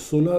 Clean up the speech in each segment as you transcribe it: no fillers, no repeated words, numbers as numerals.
16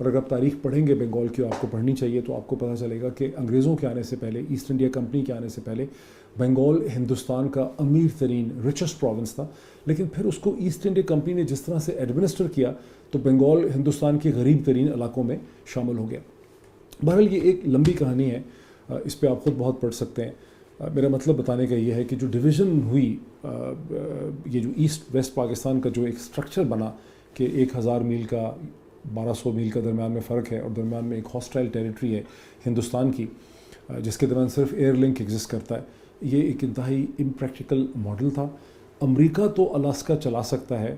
اور اگر آپ تاریخ پڑھیں گے بنگال کی، آپ کو پڑھنی چاہیے، تو آپ کو پتہ چلے گا کہ انگریزوں کے آنے سے پہلے، ایسٹ انڈیا کمپنی کے آنے سے پہلے بنگال ہندوستان کا امیر ترین رچسٹ پروونس تھا، لیکن پھر اس کو ایسٹ انڈیا کمپنی نے جس طرح سے ایڈمنسٹر کیا تو بنگال ہندوستان کے غریب ترین علاقوں میں شامل ہو گیا۔ بہرحال یہ ایک لمبی کہانی ہے، اس پہ آپ خود بہت پڑھ سکتے ہیں۔ میرا مطلب بتانے کا یہ ہے کہ جو ڈویژن ہوئی، یہ جو ایسٹ ویسٹ پاکستان کا جو ایک سٹرکچر بنا کہ 1000 میل کا 1200 میل کا درمیان میں فرق ہے، اور درمیان میں ایک ہاسٹائل ٹیریٹری ہے ہندوستان کی، جس کے درمیان صرف ایئر لنک ایگزسٹ کرتا ہے، یہ ایک انتہائی امپریکٹیکل ماڈل تھا۔ امریکہ تو الاسکا چلا سکتا ہے،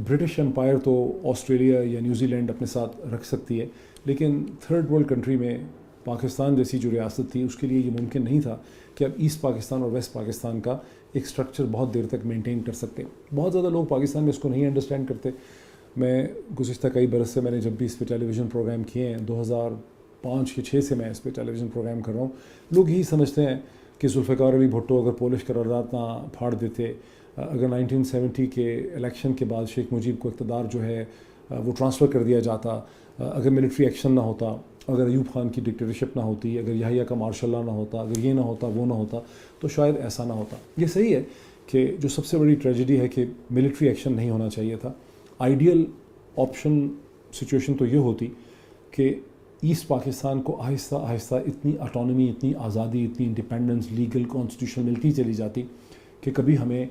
برٹش امپائر تو آسٹریلیا یا نیوزی لینڈ اپنے ساتھ رکھ سکتی ہے، لیکن تھرڈ ورلڈ کنٹری میں پاکستان جیسی جو ریاست تھی اس کے لیے یہ ممکن نہیں تھا کہ اب ایسٹ پاکستان اور ویسٹ پاکستان کا ایک سٹرکچر بہت دیر تک مینٹین کر سکتے۔ بہت زیادہ لوگ پاکستان میں اس کو نہیں انڈرسٹینڈ کرتے۔ میں گزشتہ کئی برس سے، میں نے جب بھی اس پہ ٹیلی ویژن پروگرام کیے ہیں، 2005 یا 6 سے میں اس پہ ٹیلی ویژن پروگرام کر رہا ہوں، لوگ یہی سمجھتے ہیں کہ ذوالفقار علی بھٹو اگر پولش قرارداد نہ پھاڑ دیتے، اگر 1970 کے الیکشن کے بعد شیخ مجیب کو اقتدار جو ہے وہ ٹرانسفر کر دیا جاتا، اگر ملٹری ایکشن نہ ہوتا، اگر ایوب خان کی ڈکٹیٹرشپ نہ ہوتی، اگر یحییٰ کا مارشل لا نہ ہوتا، اگر یہ نہ ہوتا وہ نہ ہوتا، تو شاید ایسا نہ ہوتا۔ یہ صحیح ہے کہ جو سب سے بڑی ٹریجڈی ہے کہ ملٹری ایکشن نہیں ہونا چاہیے تھا۔ آئیڈیل آپشن سچویشن تو یہ ہوتی کہ ایسٹ پاکستان کو آہستہ آہستہ اتنی اٹانومی، اتنی آزادی، اتنی انڈیپینڈنس، لیگل کانسٹیٹیوشن ملتی چلی جاتی کہ کبھی ہمیں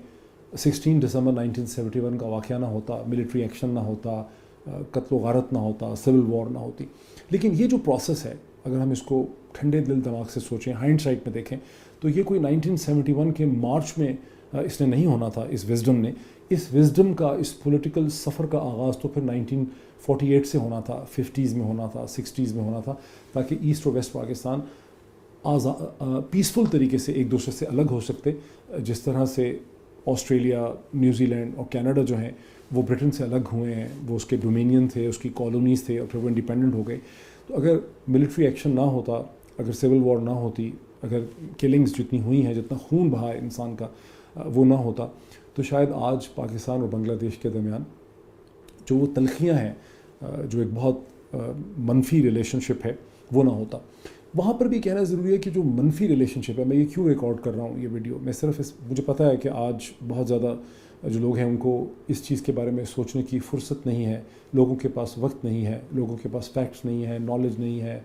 16 دسمبر 1971 کا واقعہ نہ ہوتا، ملٹری ایکشن نہ ہوتا، قتل و غارت نہ ہوتا، سول وار نہ ہوتی۔ لیکن یہ جو پروسیس ہے، اگر ہم اس کو ٹھنڈے دل دماغ سے سوچیں، ہائنڈ سائٹ میں دیکھیں، تو یہ کوئی 1971 کے مارچ میں اس نے نہیں ہونا تھا، اس وزڈم نے۔ اس وزڈم کا، اس پولیٹیکل سفر کا آغاز تو پھر 1948 سے ہونا تھا، 50s میں ہونا تھا، 60s میں ہونا تھا، تاکہ ایسٹ اور ویسٹ پاکستان پیسفل طریقے سے ایک دوسرے سے الگ ہو سکتے، جس طرح سے آسٹریلیا، نیوزی لینڈ اور کینیڈا جو ہیں وہ برٹن سے الگ ہوئے ہیں، وہ اس کے ڈومینین تھے، اس کی کالونیز تھے، اور پھر وہ انڈیپینڈنٹ ہو گئے۔ تو اگر ملٹری ایکشن نہ ہوتا، اگر سول وار نہ ہوتی، اگر کلنگز جتنی ہوئی ہیں، جتنا خون بہا ہے انسان کا، وہ نہ ہوتا، تو شاید آج پاکستان اور بنگلہ دیش کے درمیان جو وہ تلخیاں ہیں، جو ایک بہت منفی ریلیشن شپ ہے، وہ نہ ہوتا۔ وہاں پر بھی کہنا ضروری ہے کہ جو منفی ریلیشن شپ ہے، میں یہ کیوں ریکارڈ کر رہا ہوں یہ ویڈیو، میں صرف مجھے پتہ ہے کہ آج بہت زیادہ جو لوگ ہیں ان کو اس چیز کے بارے میں سوچنے کی فرصت نہیں ہے، لوگوں کے پاس وقت نہیں ہے، لوگوں کے پاس فیکٹس نہیں ہے، نالج نہیں ہے،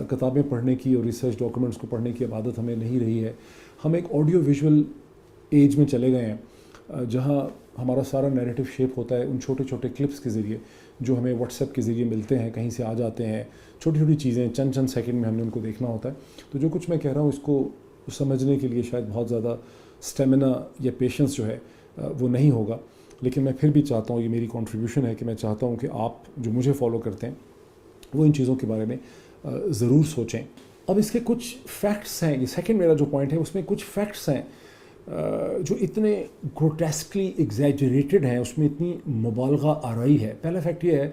کتابیں پڑھنے کی اور ریسرچ ڈاکومنٹس کو پڑھنے کی عادت ہمیں نہیں رہی ہے۔ ہم ایک آڈیو ویژول ایج میں چلے گئے ہیں، جہاں ہمارا سارا نیریٹو شیپ ہوتا ہے ان چھوٹے چھوٹے کلپس کے ذریعے جو ہمیں واٹس ایپ کے ذریعے ملتے ہیں، کہیں سے آ جاتے ہیں، چھوٹی چھوٹی چیزیں چند سیکنڈ میں ہم نے ان کو دیکھنا ہوتا ہے۔ تو جو کچھ میں کہہ رہا ہوں اس کو سمجھنے کے لیے شاید بہت زیادہ اسٹیمنا یا پیشنس جو ہے وہ نہیں ہوگا، لیکن میں پھر بھی چاہتا ہوں، یہ میری کنٹریبیوشن ہے کہ میں چاہتا ہوں کہ آپ جو مجھے فالو کرتے ہیں وہ ان چیزوں کے بارے میں ضرور سوچیں۔ اب اس کے کچھ فیکٹس ہیں، یہ سیکنڈ میرا جو پوائنٹ ہے اس میں کچھ فیکٹس ہیں جو اتنے گروٹیسکلی ایگزیجریٹڈ ہیں، اس میں اتنی مبالغہ آرائی ہے۔ پہلا فیکٹ یہ ہے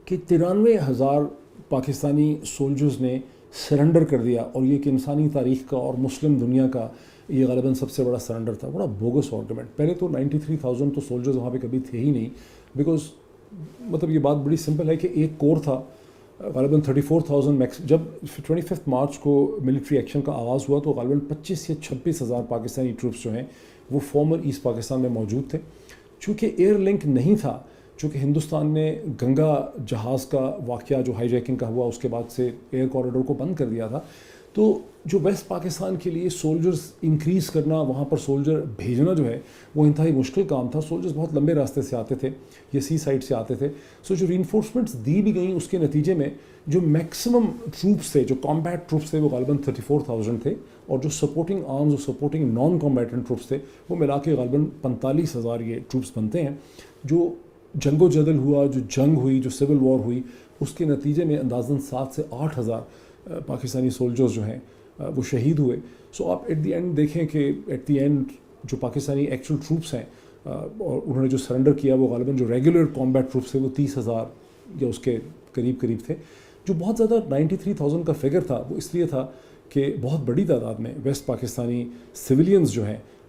کہ 93,000 پاکستانی سولجرز نے سرنڈر کر دیا، اور یہ کہ انسانی تاریخ کا اور مسلم دنیا کا یہ غالباً سب سے بڑا سرنڈر تھا۔ بڑا بوگس آرگومنٹ۔ پہلے تو 93,000 تو سولجرز وہاں پہ کبھی تھے ہی نہیں، بیکاز مطلب یہ بات بڑی سمپل ہے کہ ایک کور تھا، غالباً 34,000 میکس۔ جب 25 مارچ کو ملٹری ایکشن کا آغاز ہوا تو غالباً 25 یا 26,000 پاکستانی ٹروپس جو ہیں وہ فارمر ایسٹ پاکستان میں موجود تھے۔ چونکہ ایئر لنک نہیں تھا، چونکہ ہندوستان نے گنگا جہاز کا واقعہ جو ہائی جیکنگ کا ہوا اس کے بعد سے ایئر کوریڈور کو بند کر دیا تھا، تو جو ویسٹ پاکستان کے لیے سولجرز انکریز کرنا، وہاں پر سولجر بھیجنا جو ہے وہ انتہائی مشکل کام تھا۔ سولجرز بہت لمبے راستے سے آتے تھے، یہ سی سائڈ سے آتے تھے۔ سو جو ری انفورسمنٹس دی بھی گئیں اس کے نتیجے میں جو میکسیمم ٹروپس تھے، جو کامبیٹ ٹروپس تھے، وہ غالباً 34,000 تھے، اور جو سپورٹنگ آرمز اور سپورٹنگ نان کامبیٹنٹ ٹروپس تھے وہ ملا کے غالباً 45,000 یہ ٹروپس بنتے ہیں۔ جو جنگ و جدل ہوا، جو جنگ ہوئی، جو سول وار ہوئی، اس کے نتیجے میں اندازاً 7 سے 8,000 پاکستانی سولجرز جو ہیں وہ شہید ہوئے۔ سو آپ ایٹ دی اینڈ دیکھیں کہ ایٹ دی اینڈ جو پاکستانی ایکچوئل ٹروپس ہیں اور انہوں نے جو سرنڈر کیا وہ غالباً جو ریگولر کامبیٹ ٹروپس تھے وہ 30,000 یا اس کے قریب تھے۔ جو بہت زیادہ 93,000 کا فگر تھا وہ اس لیے تھا کہ بہت بڑی تعداد میں ویسٹ پاکستانی سویلینز جو ہیں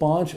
5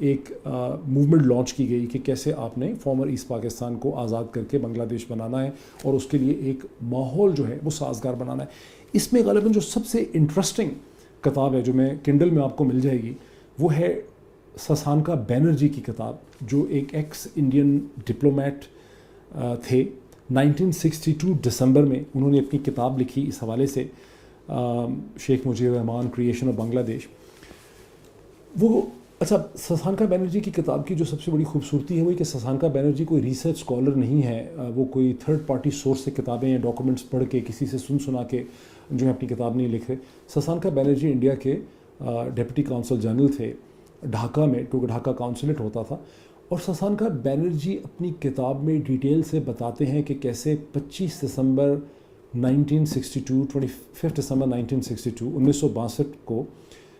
ایک موومنٹ لانچ کی گئی کہ کیسے آپ نے فارمر ایسٹ پاکستان کو آزاد کر کے بنگلہ دیش بنانا ہے اور اس کے لیے ایک ماحول جو ہے وہ سازگار بنانا ہے. اس میں غالباً جو سب سے انٹرسٹنگ کتاب ہے جو میں کنڈل میں آپ کو مل جائے گی وہ ہے سسانکا بینرجی کی کتاب, جو ایک ایکس انڈین ڈپلومیٹ تھے. 1962 دسمبر میں انہوں نے اپنی کتاب لکھی اس حوالے سے, شیخ مجیب الرحمان کریشن آف بنگلہ دیش. وہ اچھا, سسانکا بینرجی کی کتاب کی جو سب سے بڑی خوبصورتی ہے وہ کہ سسانکا بینرجی کوئی ریسرچ اسکالر نہیں ہے, وہ کوئی تھرڈ پارٹی سورس سے کتابیں یا ڈاکومنٹس پڑھ کے کسی سے سنا کے جو ہے اپنی کتاب نہیں لکھ رہے. سسانکا بینرجی انڈیا کے ڈپٹی کونسل جنرل تھے ڈھاکہ میں, کیونکہ ڈھاکہ کونسلیٹ ہوتا تھا. اور سسانکا بینرجی اپنی کتاب میں ڈیٹیل سے بتاتے ہیں کہ کیسے 25 دسمبر 1962 25 دسمبر 1962 کو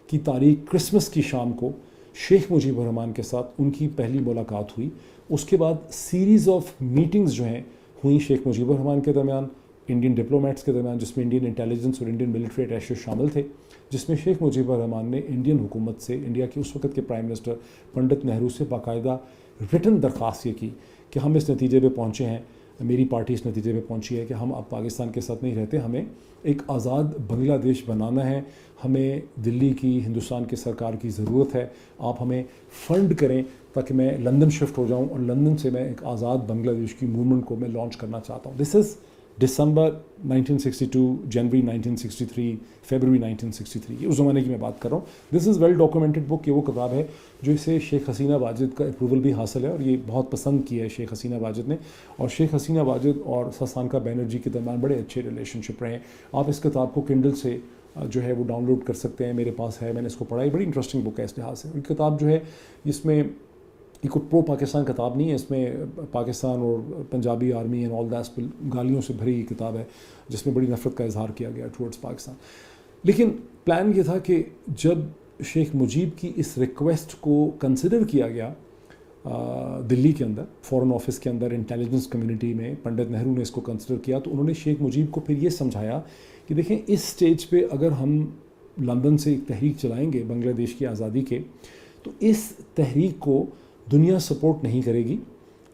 کی تاریخ کرسمس کی شام کو شیخ مجیب الرحمان کے ساتھ ان کی پہلی ملاقات ہوئی. اس کے بعد سیریز آف میٹنگز جو ہیں ہوئیں شیخ مجیب الرحمان کے درمیان, انڈین ڈپلومیٹس کے درمیان, جس میں انڈین انٹیلیجنس اور انڈین ملٹری اٹیچے شامل تھے, جس میں شیخ مجیب الرحمان نے انڈین حکومت سے, انڈیا کے اس وقت کے پرائم منسٹر پنڈت نہرو سے باقاعدہ ریٹن درخواست یہ کی کہ ہم اس نتیجے پہ پہنچے ہیں, میری پارٹی اس نتیجے پہ پہنچی ہے کہ ہم اب پاکستان کے ساتھ نہیں رہتے, ہمیں ایک آزاد بنگلہ دیش بنانا ہے, ہمیں دلی کی ہندوستان کی سرکار کی ضرورت ہے, آپ ہمیں فنڈ کریں تاکہ میں لندن شفٹ ہو جاؤں اور لندن سے میں ایک آزاد بنگلہ دیش کی موومنٹ کو میں لانچ کرنا چاہتا ہوں. دس از دسمبر 1962, جنوری 1963, فیبروری 1963, یہ اس زمانے کی میں بات کر رہا ہوں. دس از ویل ڈاکومنٹڈ بک. یہ وہ کتاب ہے جو اسے شیخ حسینہ واجد کا اپروول بھی حاصل ہے اور یہ بہت پسند کی ہے شیخ حسینہ واجد نے. اور شیخ حسینہ واجد اور سسانکا بینرجی کے درمیان بڑے اچھے ریلیشن شپ رہے ہیں. آپ اس کتاب کو کنڈل سے جو ہے وہ ڈاؤن لوڈ کر سکتے ہیں, میرے پاس ہے, میں نے اس کو پڑھا ہے, بڑی انٹرسٹنگ بک ہے اس لحاظ سے. یہ کتاب جو ہے اس میں یہ کوئی پرو پاکستان کتاب نہیں ہے, اس میں پاکستان اور Punjabi army and all that گالیوں سے بھری یہ کتاب ہے جس میں بڑی نفرت کا اظہار کیا گیا ٹورڈز پاکستان. لیکن پلان یہ تھا کہ جب شیخ مجیب کی اس ریکویسٹ کو کنسیڈر کیا گیا دلی کے اندر, فورن آفس کے اندر, انٹیلیجنس کمیونٹی میں پنڈت نہرو نے اس کو کنسیڈر کیا, تو انہوں نے شیخ مجیب کو پھر یہ سمجھایا کہ دیکھیں اس سٹیج پہ اگر ہم لندن سے ایک تحریک چلائیں گے بنگلہ دیش کی آزادی کے, تو اس تحریک کو دنیا سپورٹ نہیں کرے گی,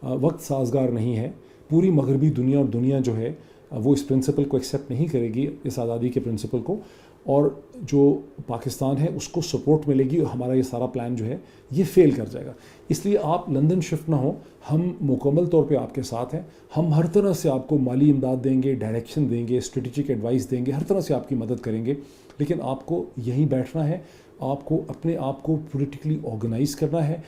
وقت سازگار نہیں ہے, پوری مغربی دنیا اور دنیا جو ہے وہ اس پرنسپل کو ایکسیپٹ نہیں کرے گی, اس آزادی کے پرنسپل کو, اور جو پاکستان ہے اس کو سپورٹ ملے گی اور ہمارا یہ سارا پلان جو ہے یہ فیل کر جائے گا. اس لیے آپ لندن شفٹ نہ ہوں, ہم مکمل طور پہ آپ کے ساتھ ہیں, ہم ہر طرح سے آپ کو مالی امداد دیں گے, ڈائریکشن دیں گے, اسٹریٹجک ایڈوائس دیں گے, ہر طرح سے آپ کی مدد کریں گے, لیکن آپ کو یہیں بیٹھنا ہے, آپ کو اپنے آپ کو پولیٹیکلی آرگنائز کرنا ہے.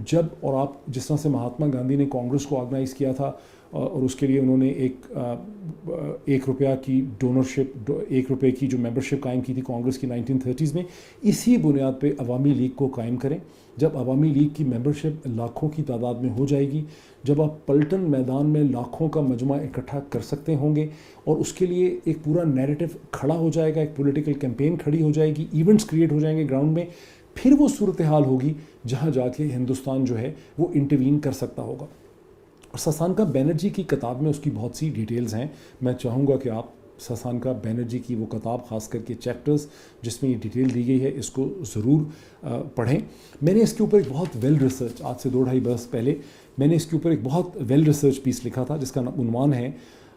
جب اور آپ جس طرح سے مہاتما گاندھی نے کانگریس کو آرگنائز کیا تھا اور اس کے لیے انہوں نے ایک روپیہ کی ڈونرشپ, 1 روپے کی جو ممبرشپ قائم کی تھی کانگریس کی 1930s میں, اسی بنیاد پہ عوامی لیگ کو قائم کریں. جب عوامی لیگ کی ممبرشپ لاکھوں کی تعداد میں ہو جائے گی, جب آپ پلٹن میدان میں لاکھوں کا مجمع اکٹھا کر سکتے ہوں گے اور اس کے لیے ایک پورا نیریٹو کھڑا ہو جائے گا, ایک پولیٹیکل کیمپین کھڑی ہو جائے گی, ایونٹس کریٹ ہو جائیں گے گراؤنڈ میں, پھر وہ صورتحال ہوگی جہاں جا کے ہندوستان جو ہے وہ انٹروین کر سکتا ہوگا. اور سسانکا بینرجی کی کتاب میں اس کی بہت سی ڈیٹیلز ہیں. میں چاہوں گا کہ آپ سسانکا بینرجی کی وہ کتاب, خاص کر کے چیپٹرز جس میں یہ ڈیٹیل دی گئی ہے, اس کو ضرور پڑھیں. میں نے اس کے اوپر ایک بہت ویل ریسرچ, آج سے 2-2.5 برس پہلے میں نے اس کے اوپر ایک بہت ویل ریسرچ پیس لکھا تھا جس کا عنوان ہے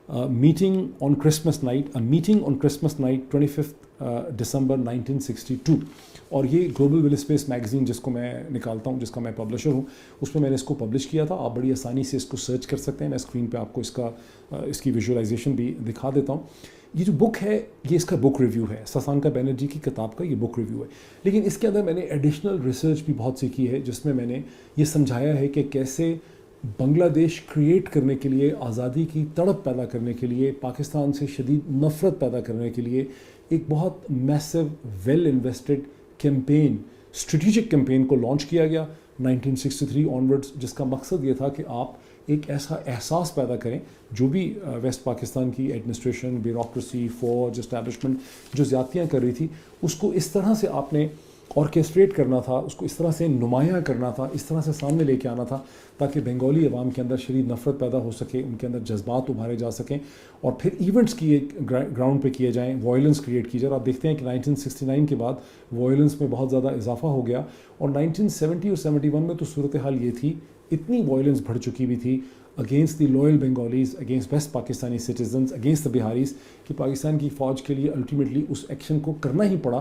meeting on Christmas night, meeting on Christmas night 25 دسمبر 1962. اور یہ گلوبل ول اسپیس میگزین جس کو میں نکالتا ہوں, جس کا میں پبلشر ہوں, اس میں نے اس کو پبلش کیا تھا. آپ بڑی آسانی سے اس کو سرچ کر سکتے ہیں. میں اسکرین پہ آپ کو اس کی ویژولائزیشن بھی دکھا دیتا ہوں. یہ جو بک ہے یہ اس کا بک ریویو ہے, سسانکا بینرجی کی کتاب کا یہ بک ریویو ہے. لیکن اس کے اندر میں نے ایڈیشنل ریسرچ بھی بہت سی کی ہے جس میں نے یہ سمجھایا ہے کہ کیسے بنگلہ دیش کریٹ کرنے کے لیے, آزادی کی تڑپ پیدا کرنے کے لیے, پاکستان سے شدید نفرت پیدا کرنے کے لیے ایک بہت massive well invested campaign, strategic campaign کو لانچ کیا گیا 1963 آنورڈز, جس کا مقصد یہ تھا کہ آپ ایک ایسا احساس پیدا کریں جو بھی ویسٹ پاکستان کی ایڈمنسٹریشن, بیوروکریسی, فوج, اسٹیبلشمنٹ جو زیادتیاں کر رہی تھی, اس کو اس طرح سے آپ نے آرکیسٹریٹ کرنا تھا، اس کو اس طرح سے نمایاں کرنا تھا، اس طرح سے سامنے لے کے آنا تھا تاکہ بنگالی عوام کے اندر شدید نفرت پیدا ہو سکے، ان کے اندر جذبات ابھارے جا سکیں، اور پھر ایونٹس کیے گراؤنڈ پہ کیے جائیں، وائلنس کریٹ کی جائے. اور آپ دیکھتے ہیں کہ 1969 کے بعد وائلنس میں بہت زیادہ اضافہ ہو گیا، اور 1970 اور 71 میں تو صورتحال یہ تھی، اتنی وائلنس بڑھ چکی بھی تھی against the loyal Bengalis, against west Pakistani citizens, against the Biharis, کہ پاکستان کی فوج کے لیے الٹیمیٹلی اس ایکشن کو کرنا ہی پڑا.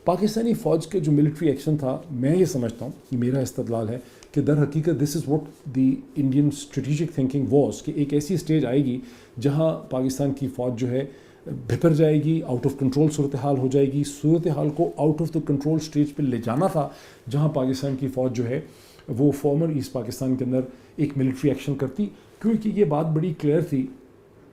پاکستانی فوج کے جو ملٹری ایکشن تھا، میں یہ سمجھتا ہوں، یہ میرا استدلال ہے کہ در حقیقت this is what the Indian strategic thinking was, کہ ایک ایسی اسٹیج آئے گی جہاں پاکستان کی فوج جو ہے بھپر جائے گی، آؤٹ آف کنٹرول صورتحال ہو جائے گی. صورتحال کو out of the control stage پہ لے جانا تھا جہاں پاکستان کی فوج جو ہے وہ فارمر ایسٹ پاکستان کے اندر ایک ملٹری ایکشن کرتی. کیونکہ یہ بات بڑی کلیئر تھی،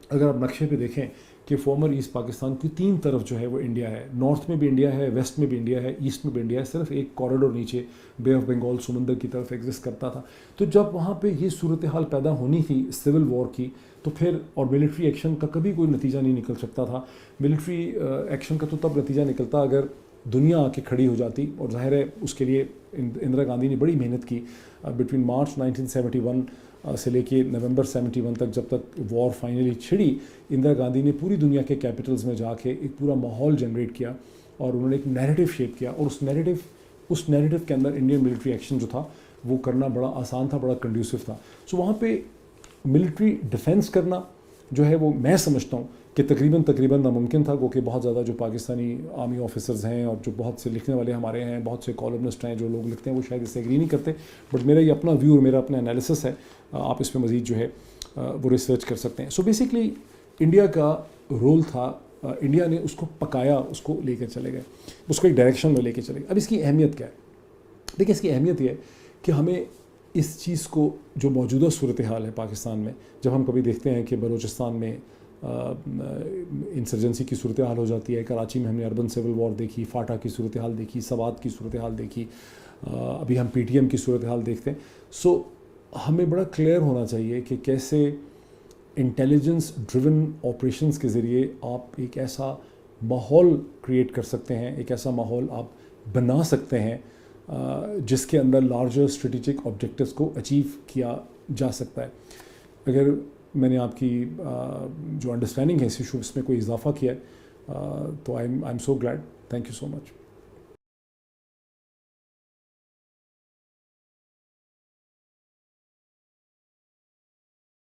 اگر آپ نقشے پہ دیکھیں کہ فارمر ایسٹ پاکستان کی تین طرف جو ہے وہ انڈیا ہے، نارتھ میں بھی انڈیا ہے، ویسٹ میں بھی انڈیا ہے، ایسٹ میں بھی انڈیا ہے، صرف ایک کوریڈور نیچے بے آف بنگال سمندر کی طرف ایگزسٹ کرتا تھا. تو جب وہاں پہ یہ صورتحال پیدا ہونی تھی سول وار کی، تو پھر اور ملٹری ایکشن کا کبھی کوئی نتیجہ نہیں نکل سکتا تھا. ملٹری ایکشن کا تو تب نتیجہ نکلتا اگر دنیا آ کے کھڑی ہو جاتی، اور ظاہر ہے اس کے لیے اندرا گاندھی نے بڑی محنت کی. بٹوین مارچ 1971 سے لے کے نومبر 71 تک، جب تک وار فائنلی چھڑی، اندرا گاندھی نے پوری دنیا کے کیپٹلز میں جا کے ایک پورا ماحول جنریٹ کیا، اور انہوں نے ایک نیریٹو شیپ کیا، اور اس نیریٹو کے اندر انڈین ملٹری ایکشن جو تھا وہ کرنا بڑا آسان تھا، بڑا کنڈیوسو تھا. سو وہاں پہ ملٹری ڈیفینس کرنا جو ہے وہ میں سمجھتا ہوں کہ تقریباً ناممکن تھا، کیونکہ بہت زیادہ جو پاکستانی آرمی آفیسرز ہیں اور جو بہت سے لکھنے والے ہمارے ہیں، بہت سے کالمنسٹ ہیں جو لوگ لکھتے ہیں، وہ شاید اس سے ایگری نہیں کرتے. بٹ میرا یہ اپنا ویو اور میرا اپنا انالیسس ہے، آپ اس میں مزید جو ہے وہ ریسرچ کر سکتے ہیں. سو بیسکلی انڈیا کا رول تھا، انڈیا نے اس کو پکایا، اس کو لے کر چلے گئے، اس کو ایک ڈائریکشن میں لے کے چلے گئے. اب اس کی اہمیت کیا ہے؟ دیکھیں، اس کی اہمیت یہ ہے کہ ہمیں اس چیز کو، جو موجودہ صورتحال ہے پاکستان میں، جب ہم کبھی دیکھتے ہیں کہ بلوچستان میں انسرجنسی کی صورتحال ہو جاتی ہے، کراچی میں ہم نے اربن سول وار دیکھی، فاٹا کی صورتحال دیکھی، سوات کی صورتحال دیکھی، ابھی ہم پی ٹی ایم کی صورتحال دیکھتے ہیں. سو ہمیں بڑا کلیئر ہونا چاہیے کہ کیسے انٹیلیجنس ڈریون آپریشنز کے ذریعے آپ ایک ایسا ماحول کریٹ کر سکتے ہیں، ایک ایسا ماحول آپ بنا سکتے ہیں جس کے اندر لارجر اسٹریٹجک آبجیکٹیوز کو اچیو کیا جا سکتا ہے. اگر میں نے آپ کی جو انڈرسٹینڈنگ ہے اس ایشو، اس میں کوئی اضافہ کیا ہے تو I am so glad. Thank you so much.